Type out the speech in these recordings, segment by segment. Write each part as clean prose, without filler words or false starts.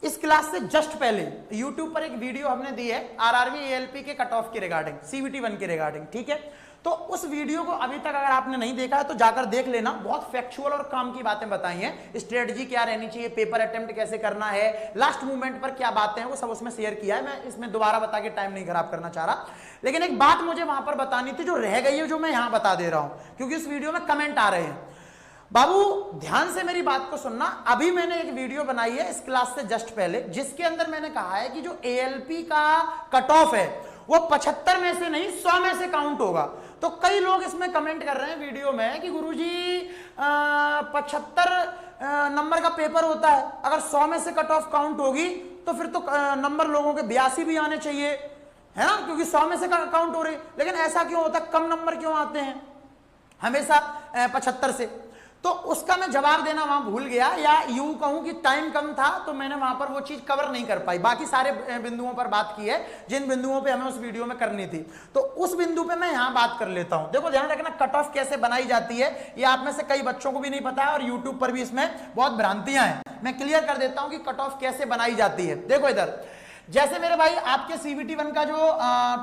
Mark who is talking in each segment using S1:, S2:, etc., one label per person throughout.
S1: इस क्लास से जस्ट पहले YouTube पर एक वीडियो हमने दी है आरआरबी एएलपी के कट ऑफ के रिगार्डिंग, सीवीटी 1 के रिगार्डिंग, ठीक है। तो उस वीडियो को अभी तक अगर आपने नहीं देखा है तो जाकर देख लेना, बहुत फैक्चुअल और काम की बातें बताई हैं, स्ट्रेटजी क्या रहनी चाहिए, पेपर अटेम्प्ट कैसे करना है, लास्ट मूवमेंट पर क्या बातें हैं, वो सब उसमें शेयर किया है। मैं इसमें दोबारा बता के टाइम नहीं खराब करना चाह रहा, लेकिन एक बात मुझे वहां पर बतानी थी जो रह गई है, जो मैं यहां बता दे रहा हूं, क्योंकि उस वीडियो में कमेंट आ रहे हैं। बाबू ध्यान से मेरी बात को सुनना, अभी मैंने एक वीडियो बनाई है इस क्लास से जस्ट पहले, जिसके अंदर मैंने कहा है कि जो एएलपी का कट ऑफ है वो 75 में से नहीं 100 में से काउंट होगा। तो कई लोग इसमें कमेंट कर रहे हैं वीडियो में कि गुरुजी 75 नंबर का पेपर होता है, अगर 100 में से कट ऑफ काउंट होगी तो फिर तो नंबर लोगों के 82 भी आने चाहिए, है ना, क्योंकि 100 में से काउंट हो रही। लेकिन ऐसा क्यों होता है, कम नंबर क्यों आते हैं हमेशा 75 से? तो उसका मैं जवाब देना वहां भूल गया, या यूं कहूं कि टाइम कम था तो मैंने वहां पर वो चीज कवर नहीं कर पाई। बाकी सारे बिंदुओं पर बात की है जिन बिंदुओं पे हमें उस वीडियो में करनी थी, तो उस बिंदु पे मैं यहां बात कर लेता हूं। देखो ध्यान रखना, कट ऑफ कैसे बनाई जाती है ये आप में से कई बच्चों को भी नहीं पता है, और यूट्यूब पर भी इसमें बहुत भ्रांतियां हैं। मैं क्लियर कर देता हूं कि कट ऑफ कैसे बनाई जाती है। देखो इधर, जैसे मेरे भाई आपके सीवीटी 1 का जो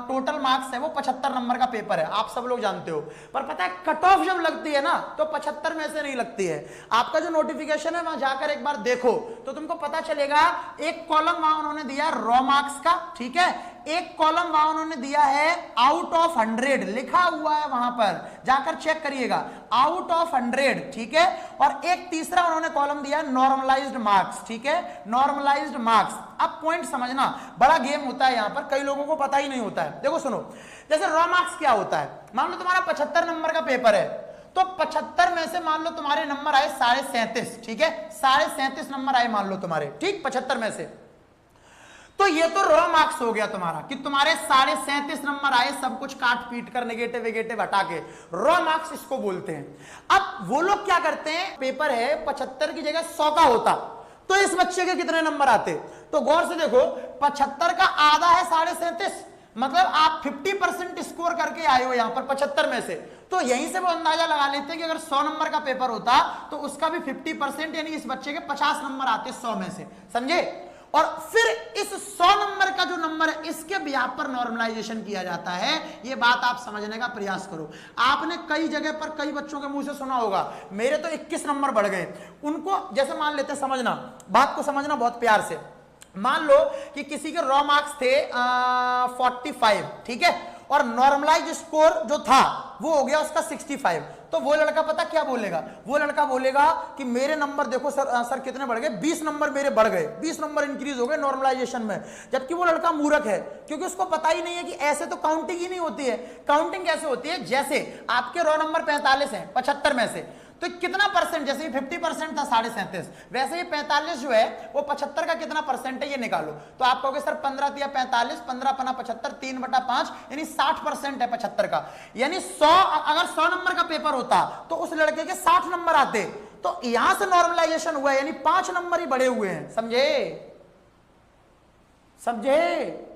S1: टोटल मार्क्स है वो 75 नंबर का पेपर है, आप सब लोग जानते हो, पर पता है कट ऑफ जब लगती है ना तो 75 में से नहीं लगती है। आपका जो नोटिफिकेशन है वहां जाकर एक बार देखो तो तुमको पता चलेगा, एक कॉलम वहां उन्होंने दिया रॉ मार्क्स का, ठीक है, एक कॉलम वहां उन्होंने दिया है आउट ऑफ 100, लिखा हुआ है वहां पर, जाकर चेक करिएगा, आउट ऑफ 100, ठीक है, और एक तीसरा उन्होंने कॉलम दिया है नॉर्मलाइज्ड मार्क्स, ठीक है, नॉर्मलाइज्ड मार्क्स। अब पॉइंट समझना, बड़ा गेम होता है यहां पर, कई लोगों को पता ही नहीं होता है। देखो सुनो, जैसे रॉ मार्क्स क्या होता है, मान लो तुम्हारा 75 नंबर का पेपर है, तो 75 में से मान लो तुम्हारे नंबर आए 37.5, ठीक है, 37.5 नंबर आए मान लो तुम्हारे, ठीक, 75 में से, तो ये तो रॉ मार्क्स हो गया तुम्हारा कि तुम्हारे 37.5 नंबर आए, सब कुछ काट पीट कर नेगेटिव वेगेटिव हटा के, रॉ मार्क्स इसको बोलते हैं। अब वो लोग क्या करते हैं, पेपर है 75 की जगह 100 का होता तो इस बच्चे के कितने नंबर आते? तो गौर से देखो, 75 का आधा है 37.5, मतलब आप 50% स्कोर करके आए हो यहां पर 75 में से। तो यहीं से वो अंदाजा लगा लेते हैं कि अगर 100 नंबर का पेपर होता तो उसका भी 50%, यानी इस बच्चे के 50 नंबर आते 100 में से, समझे? और फिर इस 100 नंबर का जो नंबर है इसके बिहाफ पर नॉर्मलाइजेशन किया जाता है। ये बात आप समझने का प्रयास करो। आपने कई जगह पर कई बच्चों के मुंह से सुना होगा, मेरे तो 21 नंबर बढ़ गए। उनको जैसे मान लेते, समझना बात को, समझना बहुत प्यार से, मान लो कि किसी के रॉ मार्क्स थे 45, ठीक है, और नॉर्मलाइज स्कोर जो था वो हो गया उसका 65, तो वो लड़का पता क्या बोलेगा, वो लड़का बोलेगा कि मेरे नंबर देखो सर कितने बढ़ गए, 20 नंबर मेरे बढ़ गए, 20 नंबर इंक्रीज हो गए नॉर्मलाइजेशन में। जबकि वो लड़का मूर्ख है, क्योंकि उसको पता ही नहीं है कि ऐसे तो काउंटिंग ही नहीं होती है। काउंटिंग कैसे होती है, जैसे आपके रॉ नंबर 45 है 75 में से, तो कितना परसेंट, जैसे 50% था 37.5, वैसे ही 45 जो है वो 75 का कितना परसेंट है ये निकालो। तो आप कहोगे सर 15 दिया 45, 15 पना 75, 3/5, यानी 60% है 75 का। यानी 100, अगर 100 नंबर का पेपर होता तो उस लड़के के 60 नंबर आते, तो यहां से नॉर्मलाइजेशन हुआ है, यानी 5 नंबर ही बढ़े हुए हैं, समझे? समझे?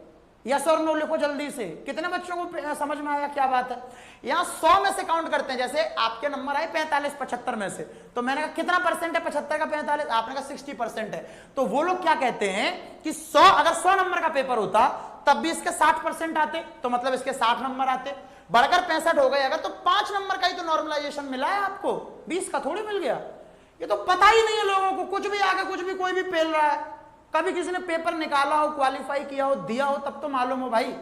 S1: यस और नो लिखो जल्दी से, कितने बच्चों को समझ में आया क्या बात है? यहां 100 में से काउंट करते हैं, जैसे आपके नंबर आए 45 75 में से, तो मैंने कहा कितना परसेंट है 75 का 45, आपने कहा 60% है। तो वो लोग क्या कहते हैं कि 100, अगर 100 नंबर का पेपर होता तब भी इसके 60% आते, तो मतलब इसके 60 नंबर आते, बढ़कर 65 हो गए अगर, तो 5 नंबर का ही तो नॉर्मलाइजेशन मिला है आपको, 20 का थोड़ी मिल गया। ये तो पता ही नहीं है लोगों को, कुछ भी आगे कुछ भी कोई भी पेल रहा है। कभी किसी ने पेपर निकाला हो, क्वालिफाई किया हो, दिया हो, तब तो मालूम हो भाई।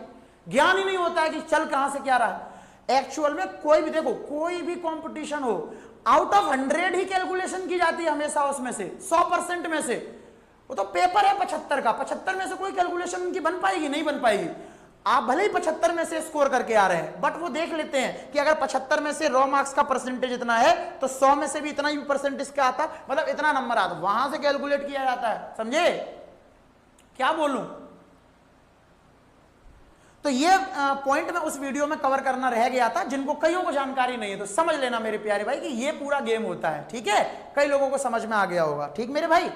S1: ज्ञान ही नहीं होता है कि चल कहां से क्या रहा है। एक्चुअल में कोई भी, देखो कोई भी कंपटीशन हो, आउट ऑफ 100 ही कैलकुलेशन की जाती है हमेशा, उसमें से 100% में से। वो तो पेपर है 75 का, 75 में से कोई कैलकुलेशन उनकी बन पाएगी? नहीं बन पाएगी। आप भले ही 75 में से स्कोर करके आ रहे हैं, बट वो देख लेते हैं कि अगर 75 में से रॉ मार्क्स का परसेंटेज इतना है तो 100 में से भी इतना ही परसेंट इसका आता, मतलब इतना नंबर आता, वहां से कैलकुलेट किया जाता है, समझे? क्या बोलूं? तो ये पॉइंट में उस वीडियो में कवर करना रह गया था, जिनको कईयों को जानकारी नहीं है, तो समझ लेना मेरे प्यारे भाई कि ये पूरा गेम होता है, ठीक है? कई लोगों को समझ में आ गया होगा, ठीक मेरे भाई?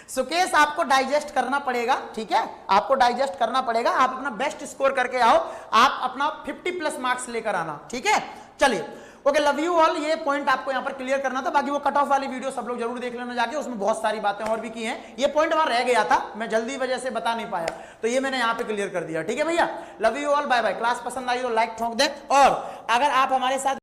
S1: सुकेश आपको डाइजेस्ट करना पड़ेगा, ठीक है, आपको डाइजेस्ट करना पड़ेगा, आप अपना बेस्ट स्कोर करके आओ, आप अपना 50+ मार्क्स लेकर आना, ठीक है। चलिए ओके, लव यू ऑल, ये पॉइंट आपको यहां पर क्लियर करना था। बाकी वो कट ऑफ वाली वीडियो सब लोग जरूर देख लेना जाके, उसमें बहुत सारी बातें और भी की हैं। ये पॉइंट वहां रह गया था, मैं जल्दी वजह से बता नहीं पाया, तो ये मैंने यहां पे क्लियर कर दिया, ठीक है भैया। Love you all, bye bye. Class पसंद आई तो लाइक ठोक दें, और अगर आप हमारे साथ